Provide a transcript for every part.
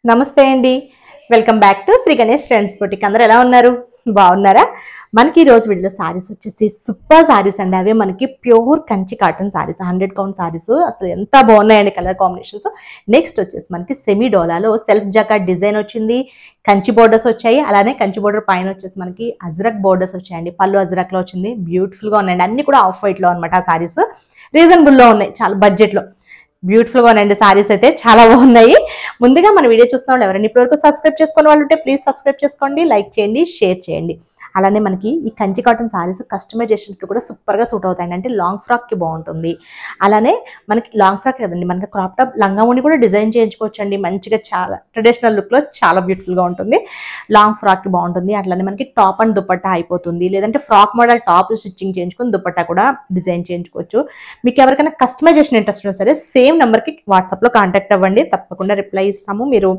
నమస్తే అండి, welcome back to Shri Ganesh Trends Boutique. అందరూ ఎలా ఉన్నారు? బాగున్నారా? మనకి ఈ రోజు వీడియో సారీస్ వచ్చేసి సూపర్ సారీస్ అండి. అవే మనకి pure Kanchi cotton saris, 100 count saris. అసలు ఎంత బాగున్నాయండి కలర్ కాంబినేషన్స్. నెక్స్ట్ వచ్చేసి మనకి సెమీ డోలాలో సెల్ఫ్ జకాట్ డిజైన్ వచ్చింది, కంచి బోర్డర్స్ వచ్చాయి. అలానే కంచి బోర్డర్ పైన వచ్చేసి మనకి అజ్రక్ బోర్డర్స్ వచ్చాయండి. పళ్ళు అజ్రక్ లో వచ్చింది, బ్యూటిఫుల్ గా ఉన్నాయండి. అన్ని కూడా ఆఫ్ వైట్ లో అనమాట. ఆ సారీస్ రీజనబుల్ లో ఉన్నాయి, చాలా బడ్జెట్ లో బ్యూటిఫుల్ గా ఉన్నాయండి. సారీస్ అయితే చాలా బాగున్నాయి. ముందుగా మన వీడియో చూస్తున్న వాళ్ళు ఎవరైనా ఇప్పటివరకు సబ్స్క్రైబ్ చేసుకున్న వాళ్ళు ఉంటే ప్లీజ్ సబ్స్క్రైబ్ చేసుకోండి, లైక్ చేయండి, షేర్ చేయండి. అలానే మనకి ఈ కంచి కాటన్ సారీస్ కస్టమైజేషన్కి కూడా సూపర్గా సూట్ అవుతాయండి. అంటే లాంగ్ ఫ్రాక్కి బాగుంటుంది. అలానే మనకి లాంగ్ ఫ్రాక్ కదండి, మనకి క్రాప్ టాప్ లంగా ఉండి కూడా డిజైన్ చేయించుకోవచ్చు అండి. మంచిగా చాలా ట్రెడిషనల్ లుక్లో చాలా బ్యూటిఫుల్గా ఉంటుంది. లాంగ్ ఫ్రాక్కి బాగుంటుంది. అట్లానే మనకి టాప్ అండ్ దుపట్టా అయిపోతుంది. లేదంటే ఫ్రాక్ మోడల్ టాప్ స్టిచ్చింగ్ చేయించుకొని దుపట్టా కూడా డిజైన్ చేయించుకోవచ్చు. మీకు ఎవరికైనా కస్టమైజేషన్ ఇంట్రెస్ట్ ఉన్నా సరే సేమ్ నెంబర్కి వాట్సాప్లో కాంటాక్ట్ అవ్వండి, తప్పకుండా రిప్లై ఇస్తాము. మీరు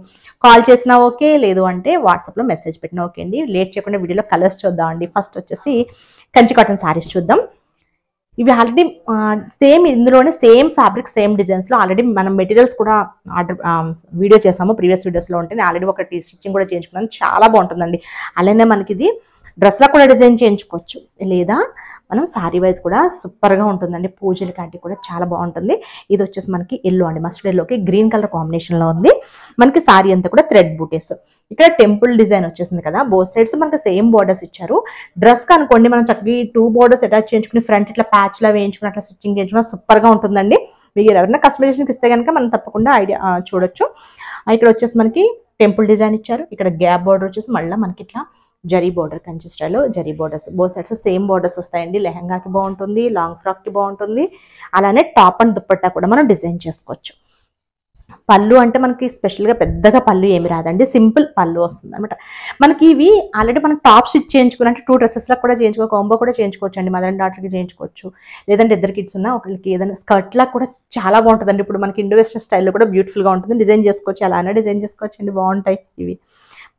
కాల్ చేసినా ఓకే, లేదు అంటే వాట్సాప్లో మెసేజ్ పెట్టినా ఓకే అండి. లేట్ చేయకుండా వీడియోలో కలర్స్ చూద్దాం అండి. ఫస్ట్ వచ్చేసి కంచి కాటన్ సారీస్ చూద్దాం. ఇవి ఆల్రెడీ సేమ్ ఇందులోనే సేమ్ ఫ్యాబ్రిక్ సేమ్ డిజైన్స్లో ఆల్రెడీ మనం మెటీరియల్స్ కూడా ఆర్డర్ వీడియో చేసాము. ప్రీవియస్ వీడియోస్లో ఉంటే నేను ఆల్రెడీ ఒకటి స్టిచ్చింగ్ కూడా చేయించుకున్నాను, చాలా బాగుంటుందండి. అలానే మనకి ఇది డ్రెస్లో కూడా డిజైన్ చేయించుకోవచ్చు, లేదా మనం సారీ వైజ్ కూడా సూపర్గా ఉంటుందండి. పూజల కాంటి కూడా చాలా బాగుంటుంది. ఇది వచ్చేసి మనకి ఎల్లో అండి, మస్టర్డ్ ఎల్లోకి గ్రీన్ కలర్ కాంబినేషన్లో ఉంది. మనకి సారీ అంతా కూడా థ్రెడ్ బూటీస్. ఇక్కడ టెంపుల్ డిజైన్ వచ్చేసింది కదా, బోత్ సైడ్స్ మనకి సేమ్ బోర్డర్స్ ఇచ్చారు. డ్రెస్ కనుకోండి మనం చక్కగా 2 బోర్డర్స్ అటాచ్ చేయించుకుని ఫ్రంట్ ఇట్లా ప్యాచ్ లా వేయించుకుని అట్లా స్టిచ్చింగ్ చేయించుకున్న సూపర్గా ఉంటుందండి. మీరు ఎవరైనా కస్టమైజేషన్కి ఇస్తే కనుక మనం తప్పకుండా ఐడియా చూడొచ్చు. ఇక్కడ వచ్చేసి మనకి టెంపుల్ డిజైన్ ఇచ్చారు. ఇక్కడ గ్యాప్ బోర్డర్ వచ్చేసి మళ్ళీ మనకి ఇట్లా జరీ బోర్డర్, కంచి స్టైల్లో zari borders. Both sides same borders వస్తాయండి. లెహంగాకి బాగుంటుంది, లాంగ్ ఫ్రాక్కి బాగుంటుంది. అలానే టాప్ అండ్ దుపట్టా కూడా మనం డిజైన్ చేసుకోవచ్చు. పళ్ళు అంటే మనకి స్పెషల్గా పెద్దగా పళ్ళు ఏమి రాదండి, సింపుల్ పళ్ళు వస్తుంది అనమాట. మనకి ఇవి ఆల్రెడీ మనం టాప్ స్టిచ్ చేయించుకుని అంటే 2 డ్రెస్సెస్లో కూడా చేయించుకో, కాంబో కూడా చేయించుకోవచ్చు అండి. మదర్ అండ్ డాటర్కి చేయించుకోవచ్చు, లేదంటే 2 కిడ్స్ ఉన్నా ఒకరికి ఏదైనా స్కర్ట్లా కూడా చాలా బాగుంటుందండి. ఇప్పుడు మనకి ఇండో వెస్టర్న్ స్టైల్లో కూడా బ్యూటిఫుల్గా ఉంటుంది. డిజైన్ చేసుకోవచ్చు, అలానే డిజైన్ చేసుకోవచ్చు అండి, బాగుంటాయి ఇవి.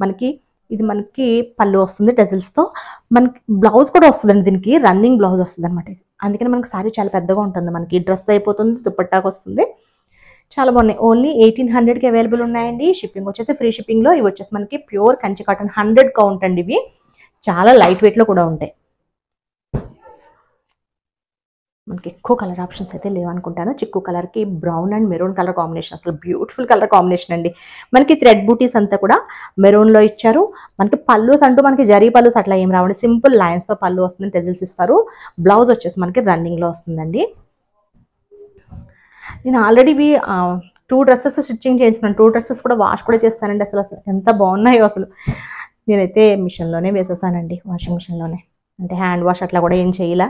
మనకి ఇది మనకి పళ్ళు వస్తుంది టెజిల్స్తో. మనకి బ్లౌజ్ కూడా వస్తుందండి, దీనికి రన్నింగ్ బ్లౌజ్ వస్తుంది అనమాట. అందుకని మనకి సారీ చాలా పెద్దగా ఉంటుంది. మనకి డ్రెస్ అయిపోతుంది, దుపట్టాకు వస్తుంది. చాలా బాగున్నాయి. ఓన్లీ 1800కి అవైలబుల్ ఉన్నాయండి. షిప్పింగ్ వచ్చేసి ఫ్రీ షిప్పింగ్లో. ఇవి వచ్చేసి మనకి ప్యూర్ కంచి కాటన్ 100 కౌంట్ అండి. ఇవి చాలా లైట్ వెయిట్లో కూడా ఉంటాయి. మనకి ఎక్కువ కలర్ ఆప్షన్స్ అయితే లేవనుకుంటాను. చిక్కు కలర్కి brown and maroon colour combination, అసలు బ్యూటిఫుల్ కలర్ కాంబినేషన్ అండి. మనకి థ్రెడ్ బూటీస్ అంతా కూడా మెరూన్లో ఇచ్చారు. మనకి పల్లూస్ అంటూ మనకి జరీ పల్లూస్ అట్లా ఏం రావండి, సింపుల్ లైన్స్తో పళ్ళు వస్తుంది, టెజిల్స్ ఇస్తారు. బ్లౌజ్ వచ్చేసి మనకి రన్నింగ్లో వస్తుందండి. నేను ఆల్రెడీ ఇవి 2 డ్రెస్సెస్ స్టిచ్చింగ్ చేయించుకున్నాను. 2 డ్రెస్సెస్ కూడా వాష్ కూడా చేస్తానండి. అసలు ఎంత బాగున్నాయో అసలు. నేనైతే మిషన్లోనే వేసేసానండి, వాషింగ్ మిషన్లోనే. అంటే హ్యాండ్ వాష్ అట్లా కూడా ఏం చేయలే.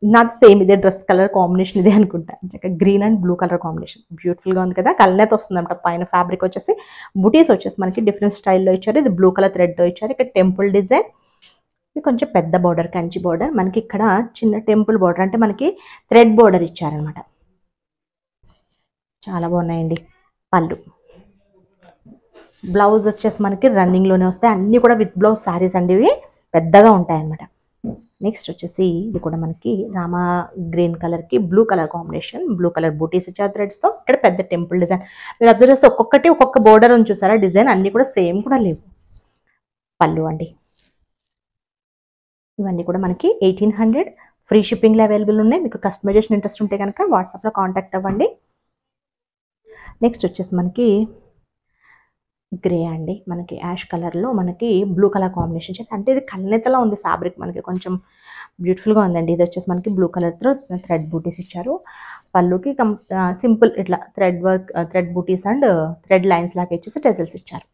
నాది సేమ్ ఇదే డ్రెస్ కలర్ కాంబినేషన్ ఇదే అనుకుంటా. Green and blue colour combination బ్యూటిఫుల్గా ఉంది కదా. కల్నేత వస్తుంది అనమాట. పైన ఫ్యాబ్రిక్ వచ్చేసి బుటీస్ వచ్చేసి మనకి డిఫరెంట్ స్టైల్లో ఇచ్చారు. ఇది బ్లూ కలర్ థ్రెడ్తో ఇచ్చారు. ఇక్కడ టెంపుల్ డిజైన్, ఇది కొంచెం పెద్ద బోర్డర్, కంచి బోర్డర్. మనకి ఇక్కడ చిన్న టెంపుల్ బోర్డర్, అంటే మనకి థ్రెడ్ బోర్డర్ ఇచ్చారనమాట. చాలా బాగున్నాయండి. పళ్ళు, బ్లౌజ్ వచ్చేసి మనకి రన్నింగ్లోనే వస్తాయి. అన్నీ కూడా విత్ బ్లౌజ్ శారీస్ అండి, ఇవి పెద్దగా ఉంటాయన్నమాట. నెక్స్ట్ వచ్చేసి ఇది కూడా మనకి రామా గ్రీన్ కలర్కి blue colour combination, blue colour బూటీస్ ఇచ్చారు థ్రెడ్స్తో. ఇక్కడ పెద్ద టెంపుల్ డిజైన్. మీరు అబ్జర్వ్ చేస్తే ఒక్కొక్కటి ఒక్కొక్క బోర్డర్ అని చూసారా, డిజైన్ అన్నీ కూడా సేమ్ కూడా లేవు. పళ్ళు అండి, ఇవన్నీ కూడా మనకి 1800 ఫ్రీ షిప్పింగ్లో అవైలబుల్ ఉన్నాయి. మీకు కస్టమైజేషన్ ఇంట్రెస్ట్ ఉంటే కనుక వాట్సాప్లో కాంటాక్ట్ అవ్వండి. నెక్స్ట్ వచ్చేసి మనకి గ్రే అండి, మనకి యాష్ కలర్లో మనకి బ్లూ కలర్ కాంబినేషన్ చేసి, అంటే ఇది కల్నేతలా ఉంది ఫ్యాబ్రిక్, మనకి కొంచెం బ్యూటిఫుల్గా ఉందండి. ఇది వచ్చేసి మనకి బ్లూ కలర్తో థ్రెడ్ బూటీస్ ఇచ్చారు. పళ్ళుకి సింపుల్ ఇట్లా thread work, thread butis and thread lines లాగా ఇచ్చేసి టెజిల్స్ ఇచ్చారు.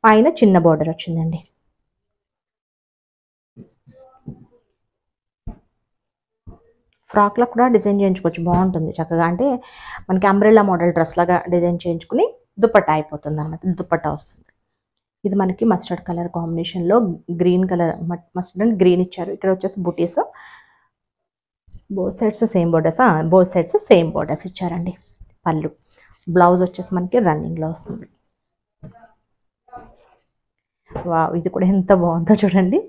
పైన చిన్న బార్డర్ వచ్చిందండి. ఫ్రాక్లో కూడా డిజైన్ చేయించుకోవచ్చు, బాగుంటుంది చక్కగా. అంటే మనకి అంబ్రెల్లా మోడల్ డ్రెస్ లాగా డిజైన్ చేయించుకుని దుపట్టా అయిపోతుంది అన్నమాట. దుపట్టా వస్తుంది. ఇది మనకి మస్టర్డ్ కలర్ కాంబినేషన్లో green colour, mustard and green ఇచ్చారు. ఇక్కడ వచ్చేసి బుటీస్, both sides same borders, both sides same borders ఇచ్చారండి. పళ్ళు, బ్లౌజ్ వచ్చేసి మనకి రన్నింగ్లో వస్తుంది. వా, ఇది కూడా ఎంత బాగుందో చూడండి.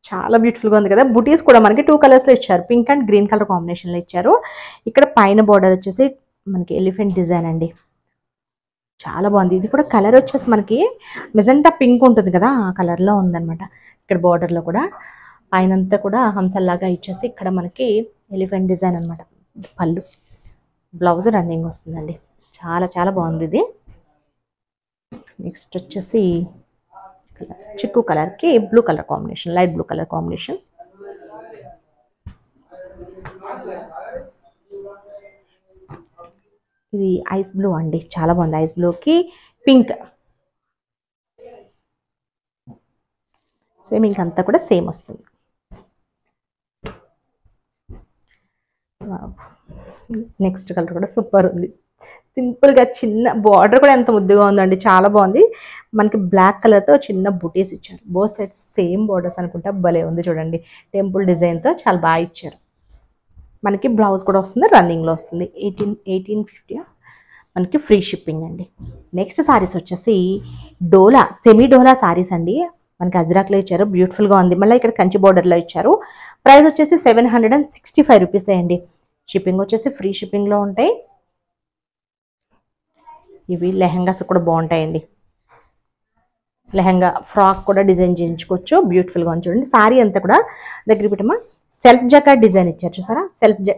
చాలా బ్యూటిఫుల్గా ఉంది కదా. బుటీస్ కూడా మనకి 2 కలర్స్లో ఇచ్చారు, పింక్ అండ్ గ్రీన్ కలర్ కాంబినేషన్లో ఇచ్చారు. ఇక్కడ పైన బార్డర్ వచ్చేసి మనకి ఎలిఫెంట్ డిజైన్ అండి, చాలా బాగుంది. ఇది కూడా కలర్ వచ్చేసి మనకి మెజెంటా పింక్ ఉంటుంది కదా, ఆ కలర్లో ఉందన్నమాట. ఇక్కడ బార్డర్లో కూడా పైనంతా కూడా హంసల్లాగా ఇచ్చేసి ఇక్కడ మనకి ఎలిఫెంట్ డిజైన్ అనమాట. పళ్ళు, బ్లౌజ్ రన్నింగ్ వస్తుందండి. చాలా చాలా బాగుంది ఇది. నెక్స్ట్ వచ్చేసి చిక్కు కలర్కి blue colour combination, light blue colour combination. ఇది ఐస్ బ్లూ అండి, చాలా బాగుంది. ఐస్ బ్లూకి పింక్, సేమ్ ఇంకంతా కూడా సేమ్ వస్తుంది. నెక్స్ట్ కలర్ కూడా సూపర్ ఉంది, సింపుల్గా చిన్న బార్డర్ కూడా ఎంత ముద్దుగా ఉందండి, చాలా బాగుంది. మనకి బ్లాక్ కలర్తో చిన్న బుటీస్ ఇచ్చారు, బోత్ సైడ్స్ సేమ్ బార్డర్స్ అనుకుంటా, భలే ఉంది చూడండి. టెంపుల్ డిజైన్తో చాలా బాగా ఇచ్చారు. మనకి బ్లౌజ్ కూడా వస్తుంది, రన్నింగ్లో వస్తుంది. 1850 మనకి ఫ్రీ షిప్పింగ్ అండి. నెక్స్ట్ సారీస్ వచ్చేసి డోలా, సెమీ డోలా సారీస్ అండి. మనకి అజ్రాక్లో ఇచ్చారు, బ్యూటిఫుల్గా ఉంది. మళ్ళీ ఇక్కడ కంచి బార్డర్లో ఇచ్చారు. ప్రైస్ వచ్చేసి 765 రూపీస్ అండి. షిప్పింగ్ వచ్చేసి ఫ్రీ షిప్పింగ్లో ఉంటాయి. ఇవి లెహంగాస్ కూడా బాగుంటాయండి. లెహంగా ఫ్రాక్ కూడా డిజైన్ చేయించుకోవచ్చు, బ్యూటిఫుల్గా ఉంది చూడండి. సారీ అంతా కూడా దగ్గర పెట్టమా సెల్ఫ్ జకార్డ్ డిజైన్ ఇచ్చారు చూసారా.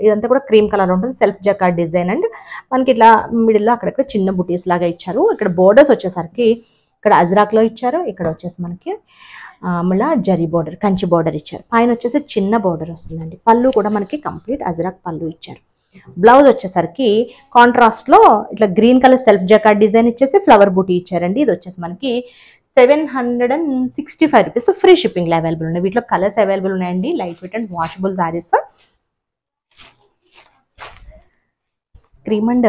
ఇదంతా కూడా క్రీమ్ కలర్ ఉంటుంది, సెల్ఫ్ జకార్డ్ డిజైన్. అండ్ మనకి ఇట్లా మిడిల్లో అక్కడక్కడ చిన్న బుటీస్ లాగా ఇచ్చారు. ఇక్కడ బోర్డర్స్ వచ్చేసరికి ఇక్కడ అజ్రాక్లో ఇచ్చారు, ఇక్కడ వచ్చేసి మనకి మళ్ళీ జరీ బోర్డర్, కంచి బోర్డర్ ఇచ్చారు. పైన వచ్చేసి చిన్న బోర్డర్ వస్తుందండి. పళ్ళు కూడా మనకి కంప్లీట్ అజ్రాక్ పళ్ళు ఇచ్చారు. బ్లౌజ్ వచ్చేసరికి కాంట్రాస్ట్లో ఇట్లా green colour self jacquard design ఇచ్చేసి ఫ్లవర్ బూటీ ఇచ్చారండి. ఇది వచ్చేసి మనకి 765 రూపీస్. ఫ్రీ షిప్పింగ్లో అవైలబుల్ ఉన్నాయి. వీటిలో కలర్స్ అవైలబుల్ ఉన్నాయండి, light weight and washable saris. Cream and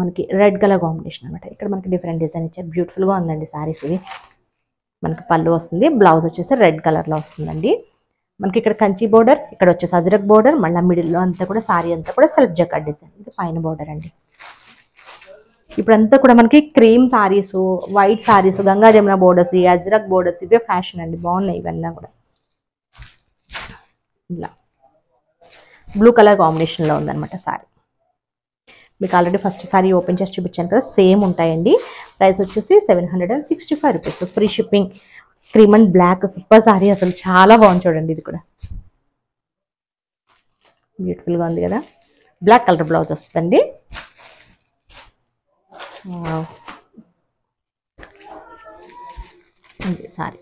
మనకి రెడ్ కలర్ కాంబినేషన్ అనమాట. ఇక్కడ మనకి డిఫరెంట్ డిజైన్ ఇచ్చారు, బ్యూటిఫుల్గా ఉందండి సారీస్ ఇవి. మనకి పళ్ళు వస్తుంది, బ్లౌజ్ వచ్చేసి రెడ్ కలర్లో వస్తుందండి. మనకి ఇక్కడ కంచి బోర్డర్, ఇక్కడ వచ్చేసి అజ్రక్ బోర్డర్, మళ్ళీ మిడిల్లో అంతా కూడా సారీ అంతా కూడా సెల్ఫ్ జకార్డ్ డిజైన్. ఇది పైన బోర్డర్ అండి. ఇప్పుడంతా కూడా మనకి cream saris, white saris, Ganga Jamuna borders, Ajrak borders ఇవే ఫ్యాషన్ అండి, బాగున్నాయి ఇవన్నీ కూడా. ఇలా బ్లూ కలర్ కాంబినేషన్లో ఉందన్నమాట సారీ. మీకు ఆల్రెడీ ఫస్ట్ సారీ ఓపెన్ చేసి చూపించాను కదా, సేమ్ ఉంటాయండి. ప్రైస్ వచ్చేసి 765 rupees. Free shipping. Cream and black super sari, అసలు చాలా బాగుంది చూడండి. ఇది కూడా బ్యూటిఫుల్గా ఉంది కదా. బ్లాక్ కలర్ బ్లౌజ్ వస్తుందండి. సారీ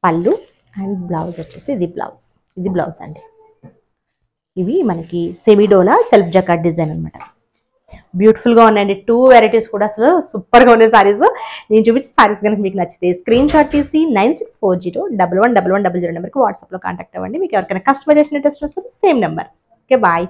పళ్ళు అండ్ బ్లౌజ్ వచ్చేసి ఇది బ్లౌజ్ అండి. ఇవి మనకి సెమీడోలా సెల్ఫ్ జకార్డ్ డిజైన్ అనమాట. బ్యూటిఫుల్గా ఉన్నాయండి. 2 వెరైటీస్ కూడా అసలు సూపర్గా ఉన్నాయి సారీస్. నేను చూపించే సారీస్ కనుక మీకు నచ్చితే స్క్రీన్ షాట్ తీసి 9640111100 నెంబర్కి వాట్సాప్లో కాంటాక్ట్ అవ్వండి. మీకు ఎవరికైనా కస్టమైజేషన్ ఇంట్రెస్ట్ వస్తే సేమ్ నెంబర్. Okay, bye.